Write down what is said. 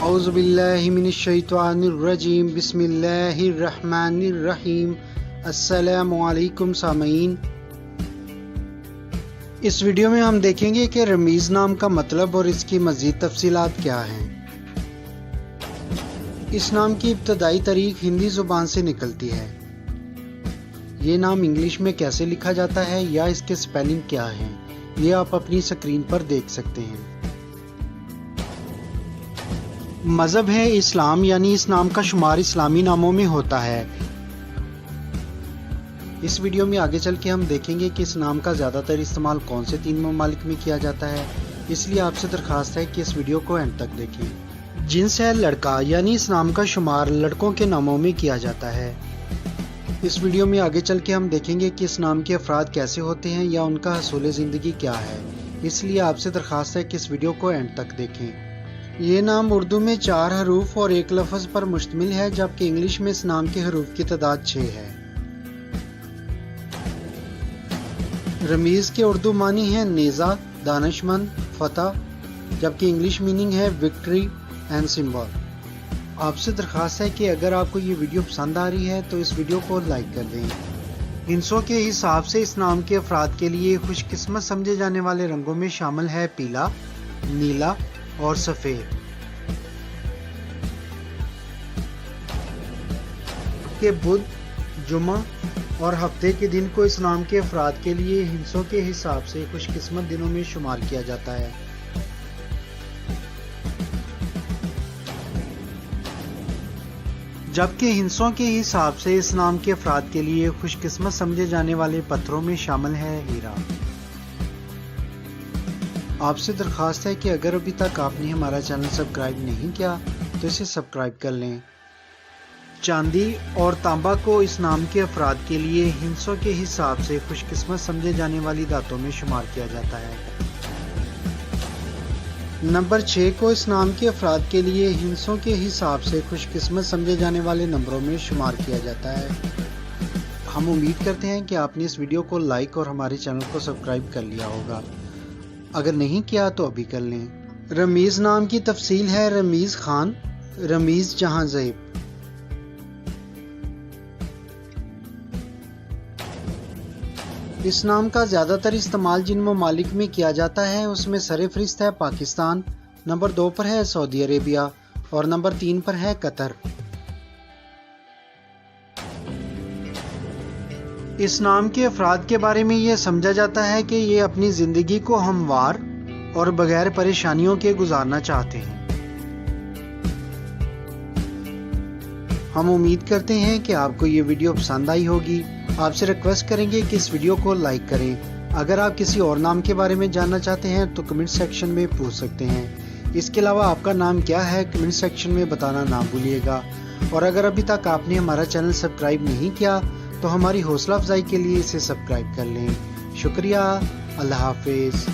اعوذ باللہ من الشیطان الرجیم بسم اللہ الرحمن الرحیم۔ السلام علیکم سامعین، اس ویڈیو میں ہم دیکھیں گے کہ رمیز نام کا مطلب اور اس کی مزید تفصیلات کیا ہیں۔ اس نام کی ابتدائی تاریخ ہندی زبان سے نکلتی ہے۔ یہ نام انگلش میں کیسے لکھا جاتا ہے یا اس کے سپیلنگ کیا ہیں، یہ آپ اپنی سکرین پر دیکھ سکتے ہیں۔ مذہب ہے اسلام، یعنی اس نام کا شمار اسلامی ناموں میں ہوتا ہے۔ اس ویڈیو میں آگے چل کے ہم دیکھیں گے کہ اس نام کا زیادہ تر استعمال کون سے 3 ممالک میں کیا جاتا ہے، اس لیے آپ سے درخواست ہے کہ اس ویڈیو کو اینڈ تک دیکھیں۔ جنس ہے لڑکا، یعنی اس نام کا شمار لڑکوں کے ناموں میں کیا جاتا ہے۔ اس ویڈیو میں آگے چل کے ہم دیکھیں گے کہ اس نام کے افراد کیسے ہوتے ہیں یا ان کا حصول زندگی کیا ہے، اس لیے آپ سے درخواست ہے کہ اس ویڈیو کو اینڈ تک دیکھیں۔ یہ نام اردو میں 4 حروف اور 1 لفظ پر مشتمل ہے، جبکہ انگلش میں اس نام کے حروف کی تعداد 6 ہے۔ رمیز کے اردو معنی ہیں نیزہ، دانشمند، فتح، جبکہ انگلش میننگ ہے وکٹری اینڈ سمبل۔ آپ سے درخواست ہے کہ اگر آپ کو یہ ویڈیو پسند آ رہی ہے تو اس ویڈیو کو لائک کر دیں۔ ہندسوں کے حساب سے اس نام کے افراد کے لیے خوش قسمت سمجھے جانے والے رنگوں میں شامل ہے پیلا، نیلا اور سفید۔ کہ بدھ، جمعہ اور ہفتے کے دن کو اس نام کے افراد کے لیے ہندسوں کے حساب سے خوش قسمت دنوں میں شمار کیا جاتا ہے۔ جبکہ ہندسوں کے حساب سے اس نام کے افراد کے لیے خوش قسمت سمجھے جانے والے پتھروں میں شامل ہے ہیرا۔ آپ سے درخواست ہے کہ اگر ابھی تک آپ نے ہمارا چینل سبسکرائب نہیں کیا تو اسے سبسکرائب کر لیں۔ چاندی اور تانبا کو اس نام کے افراد کے لیے ہندسوں کے حساب سے خوش قسمت سمجھے جانے والی دھاتوں میں شمار کیا جاتا ہے۔ نمبر 6 کو اس نام کے افراد کے لیے ہندسوں کے حساب سے خوش قسمت سمجھے جانے والے نمبروں میں شمار کیا جاتا ہے۔ ہم امید کرتے ہیں کہ آپ نے اس ویڈیو کو لائک اور ہمارے چینل کو سبسکرائب کر لیا ہوگا، اگر نہیں کیا تو ابھی کر لیں۔ رمیز نام کی تفصیل ہے رمیز خان، رمیز جہاں زیب۔ اس نام کا زیادہ تر استعمال جن ممالک میں کیا جاتا ہے اس میں سر فہرست ہے پاکستان، نمبر 2 پر ہے سعودی عربیہ اور نمبر 3 پر ہے قطر۔ اس نام کے افراد کے بارے میں یہ سمجھا جاتا ہے کہ یہ اپنی زندگی کو ہموار اور بغیر پریشانیوں کے گزارنا چاہتے ہیں۔ ہم امید کرتے ہیں کہ آپ کو یہ ویڈیو پسند آئی ہوگی۔ آپ سے ریکویسٹ کریں گے کہ اس ویڈیو کو لائک کریں۔ اگر آپ کسی اور نام کے بارے میں جاننا چاہتے ہیں تو کمنٹ سیکشن میں پوچھ سکتے ہیں۔ اس کے علاوہ آپ کا نام کیا ہے کمنٹ سیکشن میں بتانا نہ بھولیے گا، اور اگر ابھی تک آپ نے ہمارا چینل سبسکرائب نہیں کیا تو ہماری حوصلہ افزائی کے لیے اسے سبسکرائب کر لیں۔ شکریہ، اللہ حافظ۔